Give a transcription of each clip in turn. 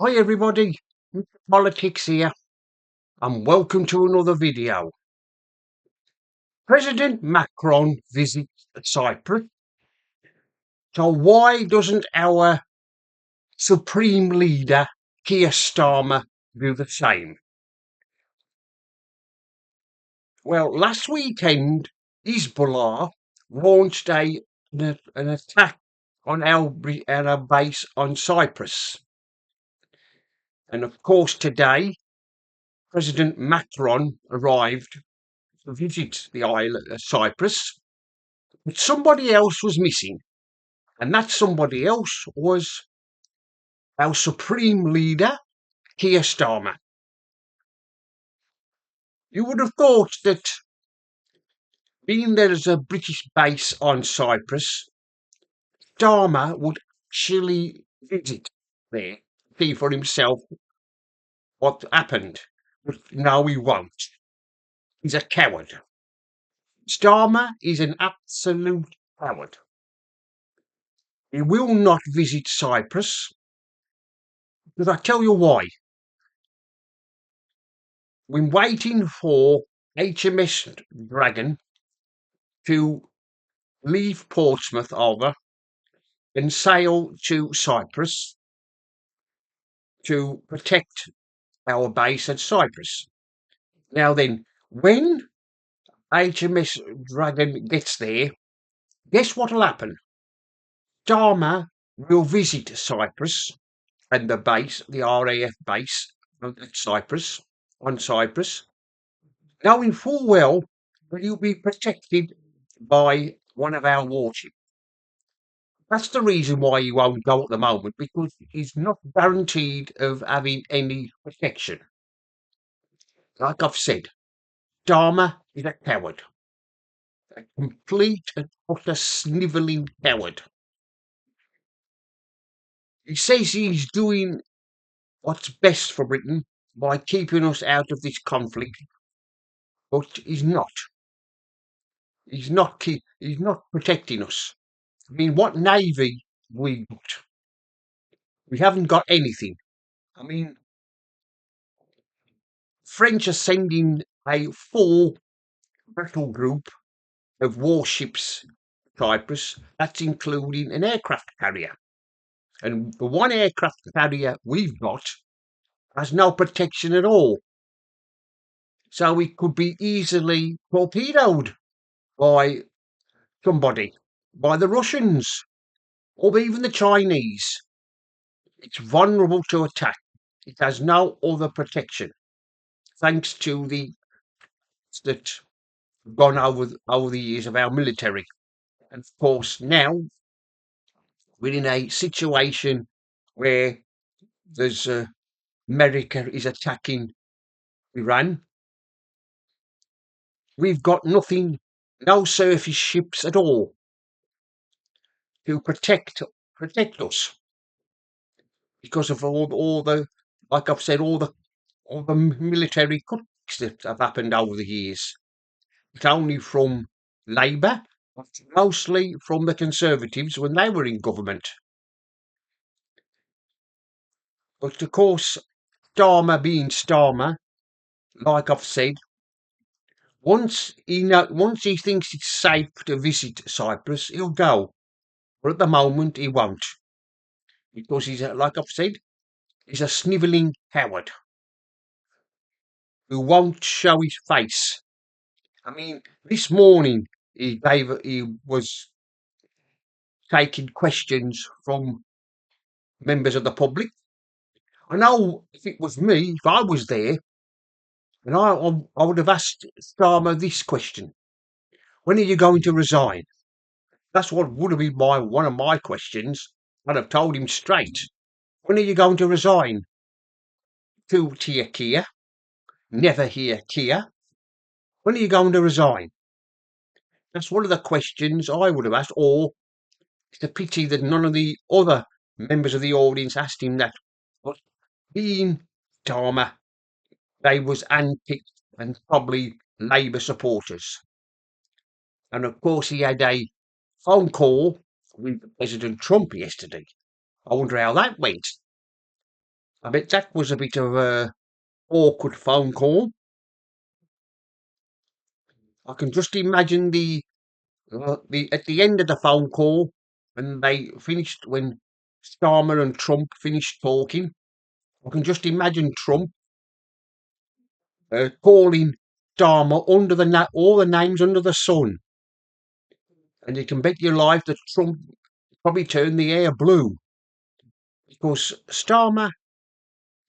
Hi everybody, Mr. Politics here, and welcome to another video. President Macron visits Cyprus, so why doesn't our Supreme Leader, Keir Starmer, do the same? Well, last weekend, Hezbollah launched an attack on our base on Cyprus. And of course today, President Macron arrived to visit the island of Cyprus. But somebody else was missing, and that somebody else was our Supreme Leader, Keir Starmer. You would have thought that, being there as a British base on Cyprus, Starmer would actually visit there, see for himself what happened. But no, he won't. He's a coward. Starmer is an absolute coward. He will not visit Cyprus, because I tell you why. We're waiting for HMS Dragon to leave Portsmouth over and sail to Cyprus to protect our base at Cyprus. Now then, when HMS Dragon gets there, guess what'll happen? Starmer will visit Cyprus and the base, the RAF base at Cyprus, on Cyprus, knowing full well that he'll be protected by one of our warships. That's the reason why he won't go at the moment, because he's not guaranteed of having any protection. Like I've said, Dharma is a coward. A complete and utter snivelling coward. He says he's doing what's best for Britain by keeping us out of this conflict, but he's not. He's not protecting us. I mean, what navy we got? We haven't got anything. I mean, French are sending a full battle group of warships to Cyprus. That's including an aircraft carrier. And the one aircraft carrier we've got has no protection at all. So it could be easily torpedoed by somebody, by the Russians, or even the Chinese. It's vulnerable to attack. It has no other protection, thanks to the that gone over the years of our military. And of course, now we're in a situation where there's America is attacking Iran. We've got nothing, no surface ships at all to protect us, because of all the, like I've said, all the military coups that have happened over the years. It's only from Labour, but mostly from the Conservatives when they were in government. But of course, Starmer being Starmer, like I've said, once he thinks it's safe to visit Cyprus, he'll go. But at the moment, he won't, because like I've said, he's a snivelling coward who won't show his face. I mean, this morning he was taking questions from members of the public. I know if it was me, if I was there, and I would have asked Starmer this question: when are you going to resign? That's what would have been one of my questions. I'd have told him straight. When are you going to resign? To Keir. Never hear Keir. When are you going to resign? That's one of the questions I would have asked. Or it's a pity that none of the other members of the audience asked him that. But being Starmer, they was handpicked and probably Labour supporters. And of course, he had a phone call with President Trump yesterday. I wonder how that went. I bet that was a bit of a awkward phone call. I can just imagine the at the end of the phone call when Starmer and Trump finished talking. I can just imagine Trump calling Starmer under all the names under the sun, and you can bet your life that Trump probably turned the air blue because Starmer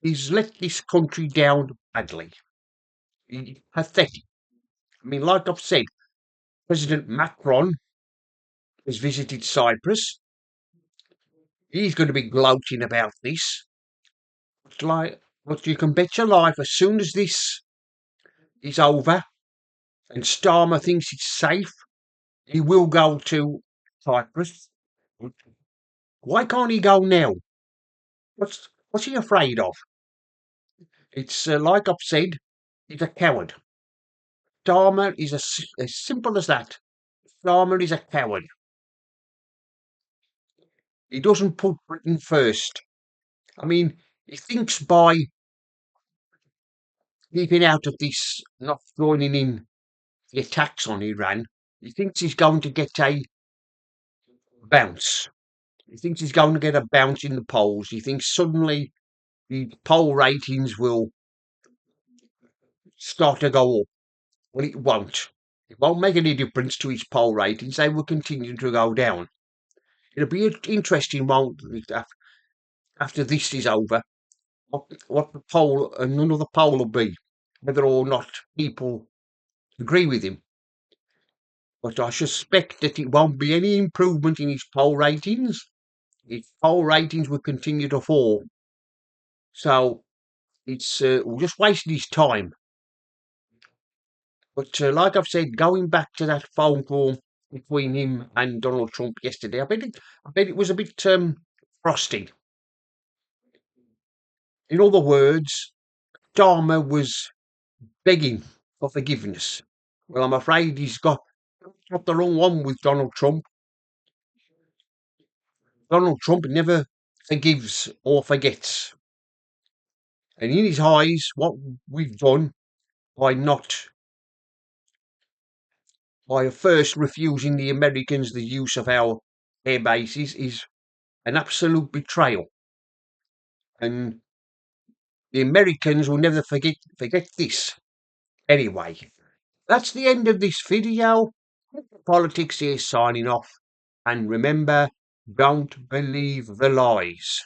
has let this country down badly. Pathetic. I mean, like I've said, President Macron has visited Cyprus. He's going to be gloating about this. But you can bet your life as soon as this is over and Starmer thinks it's safe, he will go to Cyprus. Why can't he go now? What's he afraid of? It's like I've said, he's a coward. Starmer is as simple as that. Starmer is a coward. He doesn't put Britain first. I mean, he thinks by keeping out of this, not joining in the attacks on Iran, he thinks he's going to get a bounce. He thinks he's going to get a bounce in the polls. He thinks suddenly the poll ratings will start to go up. Well, it won't. It won't make any difference to his poll ratings. They will continue to go down. It'll be interesting, won't it, after this is over, what the poll and another poll will be, whether or not people agree with him. But I suspect that it won't be any improvement in his poll ratings. His poll ratings will continue to fall. So it's just wasting his time. But like I've said, going back to that phone call between him and Donald Trump yesterday, I bet it was a bit frosty. In other words, Dharma was begging for forgiveness. Well, I'm afraid he's got the wrong one with Donald Trump. Donald Trump never forgives or forgets. And in his eyes, what we've done by not by first refusing the Americans the use of our air bases is an absolute betrayal. And the Americans will never forget this. Anyway, that's the end of this video. Politics here signing off. And remember, don't believe the lies.